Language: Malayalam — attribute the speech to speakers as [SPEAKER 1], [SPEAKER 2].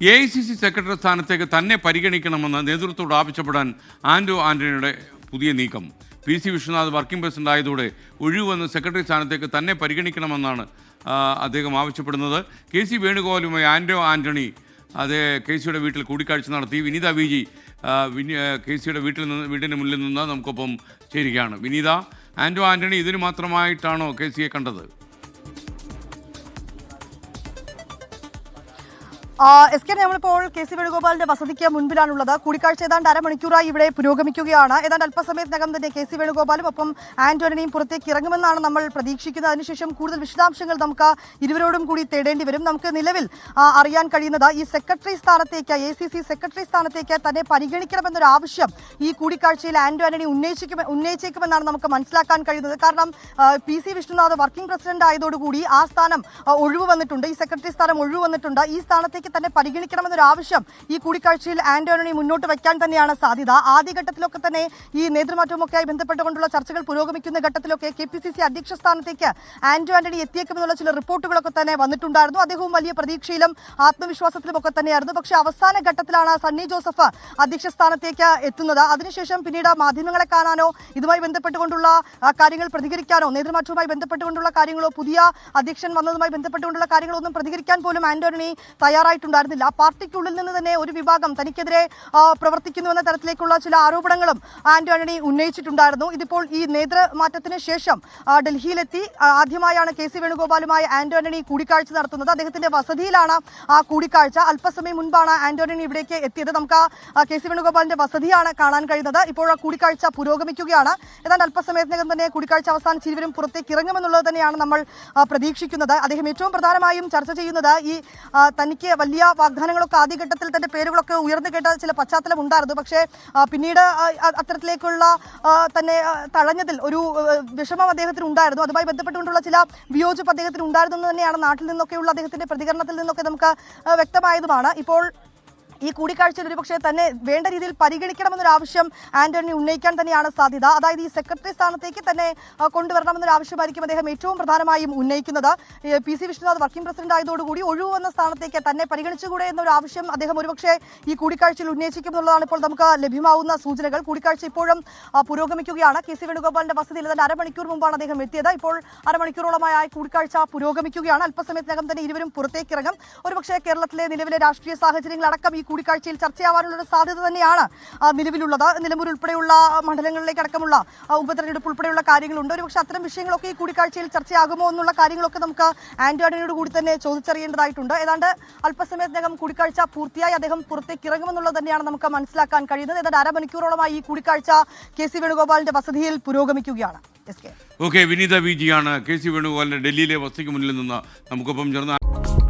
[SPEAKER 1] AICC സെക്രട്ടറി സ്ഥാനത്തേക്ക് തന്നെ പരിഗണിക്കണമെന്ന് നേതൃത്വത്തോട് ആവശ്യപ്പെടാൻ ആന്റോ ആന്റണിയുടെ പുതിയ നീക്കം. PC വിശ്വനാഥ് വർക്കിംഗ് പ്രസിഡന്റ് ആയതോടെ ഒഴിവെന്ന് സെക്രട്ടറി സ്ഥാനത്തേക്ക് തന്നെ പരിഗണിക്കണമെന്നാണ് അദ്ദേഹം ആവശ്യപ്പെടുന്നത്. KC വേണുഗോപാലുമായി ആന്റോ ആന്റണി KCയുടെ വീട്ടിൽ കൂടിക്കാഴ്ച നടത്തി. വിനീത VG KCയുടെ വീടിന് മുന്നിൽ നിന്ന് നമുക്കൊപ്പം ചേരുകയാണ്. വിനീത, ആന്റോ ആന്റണി ഇതിന് മാത്രമായിട്ടാണോ KCയെ കണ്ടത്?
[SPEAKER 2] നമ്മളിപ്പോൾ KC വേണുഗോപാലിന്റെ വസതിക്ക് മുൻപിലാണുള്ളത്. കൂടിക്കാഴ്ച ഏതാണ്ട് അരമണിക്കൂറായി ഇവിടെ പുരോഗമിക്കുകയാണ്. ഏതാണ്ട് അല്പസമയത്തിനകം തന്നെ KC വേണുഗോപാലും ഒപ്പം ആന്റോ ആന്റണിയും പുറത്തേക്ക് ഇറങ്ങുമെന്നാണ് നമ്മൾ പ്രതീക്ഷിക്കുന്നത്. അതിനുശേഷം കൂടുതൽ വിശദാംശങ്ങൾ നമുക്ക് ഇരുവരോടും കൂടി തേടേണ്ടി വരും. നമുക്ക് നിലവിൽ അറിയാൻ കഴിയുന്നത് ഈ സെക്രട്ടറി സ്ഥാനത്തേക്ക് AICC സെക്രട്ടറി സ്ഥാനത്തേക്ക് തന്നെ പരിഗണിക്കണമെന്നൊരു ആവശ്യം ഈ കൂടിക്കാഴ്ചയിൽ ആന്റോ ആന്റണി ഉന്നയിച്ചേക്കുമെന്നാണ് നമുക്ക് മനസ്സിലാക്കാൻ കഴിയുന്നത്. കാരണം PC വിശ്വനാഥ് വർക്കിംഗ് പ്രസിഡന്റ് ആയതോടുകൂടി ആ സ്ഥാനം ഒഴിവ് വന്നിട്ടുണ്ട്. ഈ സെക്രട്ടറി സ്ഥാനം ഒഴിവ് വന്നിട്ടുണ്ട്. ഈ സ്ഥാനത്തേക്ക് തന്നെ പരിഗണിക്കണമെന്നൊരു ആവശ്യം ഈ കൂടിക്കാഴ്ചയിൽ ആന്റോ ആന്റണി മുന്നോട്ട് വയ്ക്കാൻ തന്നെയാണ് സാധ്യത. ആദ്യഘട്ടത്തിലൊക്കെ തന്നെ ഈ നേതൃമാറ്റവുമൊക്കെയായി ബന്ധപ്പെട്ടുകൊണ്ടുള്ള ചർച്ചകൾ പുരോഗമിക്കുന്ന ഘട്ടത്തിലൊക്കെ KPCC അധ്യക്ഷ സ്ഥാനത്തേക്ക് ആന്റോ ആന്റണി എത്തിയേക്കുമെന്നുള്ള ചില റിപ്പോർട്ടുകളൊക്കെ തന്നെ വന്നിട്ടുണ്ടായിരുന്നു. അദ്ദേഹവും വലിയ പ്രതീക്ഷയിലും ആത്മവിശ്വാസത്തിലും ഒക്കെ തന്നെയായിരുന്നു. പക്ഷേ അവസാന ഘട്ടത്തിലാണ് സണ്ണി ജോസഫ് അധ്യക്ഷ സ്ഥാനത്തേക്ക് എത്തുന്നത്. അതിനുശേഷം പിന്നീട് മാധ്യമങ്ങളെ കാണാനോ ഇതുമായി ബന്ധപ്പെട്ടുകൊണ്ടുള്ള കാര്യങ്ങൾ പ്രതികരിക്കാനോ നേതൃമാറ്റവുമായി ബന്ധപ്പെട്ടുകൊണ്ടുള്ള കാര്യങ്ങളോ പുതിയ അധ്യക്ഷൻ വന്നതുമായി ബന്ധപ്പെട്ടുകൊണ്ടുള്ള കാര്യങ്ങളോ ഒന്നും പ്രതികരിക്കാൻ പോലും ആന്റോ ആന്റണി തയ്യാറായിട്ടുണ്ടായിരുന്നില്ല. പാർട്ടിക്കുള്ളിൽ നിന്ന് തന്നെ ഒരു വിഭാഗം തനിക്കെതിരെ പ്രവർത്തിക്കുന്നുവെന്ന തരത്തിലേക്കുള്ള ചില ആരോപണങ്ങളും ആന്റോ ആന്റണി ഉന്നയിച്ചിട്ടുണ്ടായിരുന്നു. ഇതിപ്പോൾ ഈ നേതൃമാറ്റത്തിന് ശേഷം ഡൽഹിയിലെത്തി ആദ്യമായാണ് KC വേണുഗോപാലുമായി ആന്റോ ആന്റണി കൂടിക്കാഴ്ച നടത്തുന്നത്. അദ്ദേഹത്തിന്റെ വസതിയിലാണ് ആ കൂടിക്കാഴ്ച. അല്പസമയം മുൻപാണ് ആന്റോ ആന്റണി ഇവിടേക്ക് എത്തിയത്. നമുക്ക് KC വേണുഗോപാലിന്റെ വസതിയാണ് കാണാൻ കഴിയുന്നത്. ഇപ്പോൾ ആ കൂടിക്കാഴ്ച പുരോഗമിക്കുകയാണ്. ഏതാണ്ട് അല്പസമയത്തിനകം തന്നെ കൂടിക്കാഴ്ച അവസാനിച്ച് ഇരുവരും പുറത്തേക്ക് ഇറങ്ങുമെന്നുള്ളത് തന്നെയാണ് നമ്മൾ പ്രതീക്ഷിക്കുന്നത്. അദ്ദേഹം ഏറ്റവും പ്രധാനമായും ചർച്ച ചെയ്യുന്നത് ഈ തനിക്ക് വലിയ വാഗ്ദാനങ്ങളൊക്കെ ആദ്യഘട്ടത്തിൽ തന്റെ പേരുകളൊക്കെ ഉയർന്നു കേട്ട ചില പശ്ചാത്തലം ഉണ്ടായിരുന്നു. പക്ഷേ പിന്നീട് അത്തരത്തിലേക്കുള്ള തന്നെ തഴഞ്ഞതിൽ ഒരു വിഷമം അദ്ദേഹത്തിന് ഉണ്ടായിരുന്നു. അതുമായി ബന്ധപ്പെട്ടുകൊണ്ടുള്ള ചില വിയോജിപ്പ് അദ്ദേഹത്തിന് ഉണ്ടായിരുന്നു എന്ന് തന്നെയാണ് നാട്ടിൽ നിന്നൊക്കെയുള്ള അദ്ദേഹത്തിന്റെ പ്രതികരണത്തിൽ നിന്നൊക്കെ നമുക്ക് വ്യക്തമായതുമാണ്. ഇപ്പോൾ ഈ കൂടിക്കാഴ്ചയിൽ ഒരുപക്ഷെ തന്നെ വേണ്ട രീതിയിൽ പരിഗണിക്കണമെന്നൊരു ആവശ്യം ആന്റണി ഉന്നയിക്കാൻ തന്നെയാണ് സാധ്യത. അതായത് ഈ സെക്രട്ടറി സ്ഥാനത്തേക്ക് തന്നെ കൊണ്ടുവരണമെന്നൊരു ആവശ്യമായിരിക്കും അദ്ദേഹം ഏറ്റവും പ്രധാനമായും ഉന്നയിക്കുന്നത്. PC വിശ്വനാഥ് വർക്കിംഗ് പ്രസിഡന്റ് ആയതോടുകൂടി ഒഴിവ് വന്ന സ്ഥാനത്തേക്ക് തന്നെ പരിഗണിച്ചുകൂടെ എന്നൊരു ആവശ്യം അദ്ദേഹം ഒരുപക്ഷെ ഈ കൂടിക്കാഴ്ചയിൽ ഉന്നയിച്ചിരിക്കും എന്നുള്ളതാണ് ഇപ്പോൾ നമുക്ക് ലഭ്യമാവുന്ന സൂചനകൾ. കൂടിക്കാഴ്ച ഇപ്പോഴും പുരോഗമിക്കുകയാണ്. KC വേണുഗോപാലിന്റെ വസതിയിൽ തന്നെ അരമണിക്കൂർ മുമ്പാണ് അദ്ദേഹം എത്തിയത്. ഇപ്പോൾ അരമണിക്കൂറോളമായ കൂടിക്കാഴ്ച പുരോഗമിക്കുകയാണ്. അല്പസമയത്തിനകം തന്നെ ഇരുവരും പുറത്തേക്ക് ഇറങ്ങും. ഒരുപക്ഷെ കേരളത്തിലെ നിലവിലെ രാഷ്ട്രീയ സാഹചര്യങ്ങളടക്കം ഈ കൂടിക്കാഴ്ചയിൽ ചർച്ചയാവാനുള്ള സാധ്യത തന്നെയാണ് നിലവിലുള്ളത്. നിലമ്പൂർ ഉൾപ്പെടെയുള്ള മണ്ഡലങ്ങളിലേക്ക് അടക്കമുള്ള ഉപതെരഞ്ഞെടുപ്പ് ഉൾപ്പെടെയുള്ള കാര്യങ്ങളുണ്ട്. ഒരുപക്ഷെ അത്തരം വിഷയങ്ങളൊക്കെ ഈ കൂടിക്കാഴ്ചയിൽ ചർച്ചയാകുമോ എന്നുള്ള കാര്യങ്ങളൊക്കെ നമുക്ക് ആന്റോ ആന്റണിയോട് കൂടി തന്നെ ചോദിച്ചറിയേണ്ടതായിട്ടുണ്ട്. ഏതാണ്ട് അല്പസമയത്തിനകം കൂടിക്കാഴ്ച പൂർത്തിയായി അദ്ദേഹം പുറത്തേക്ക് ഇറങ്ങുമെന്നുള്ളത് തന്നെയാണ് നമുക്ക് മനസ്സിലാക്കാൻ കഴിയുന്നത്. ഏതാണ്ട് അരമണിക്കൂറോളമായി ഈ കൂടിക്കാഴ്ച KC വേണുഗോപാലിന്റെ വസതിയിൽ പുരോഗമിക്കുകയാണ്.
[SPEAKER 1] വിനീത VG ആണ് KC വേണുഗോപാലിന്റെ ഡൽഹിയിലെ വസതിക്ക് മുന്നിൽ നിന്ന് നമുക്കൊപ്പം ചേർന്ന്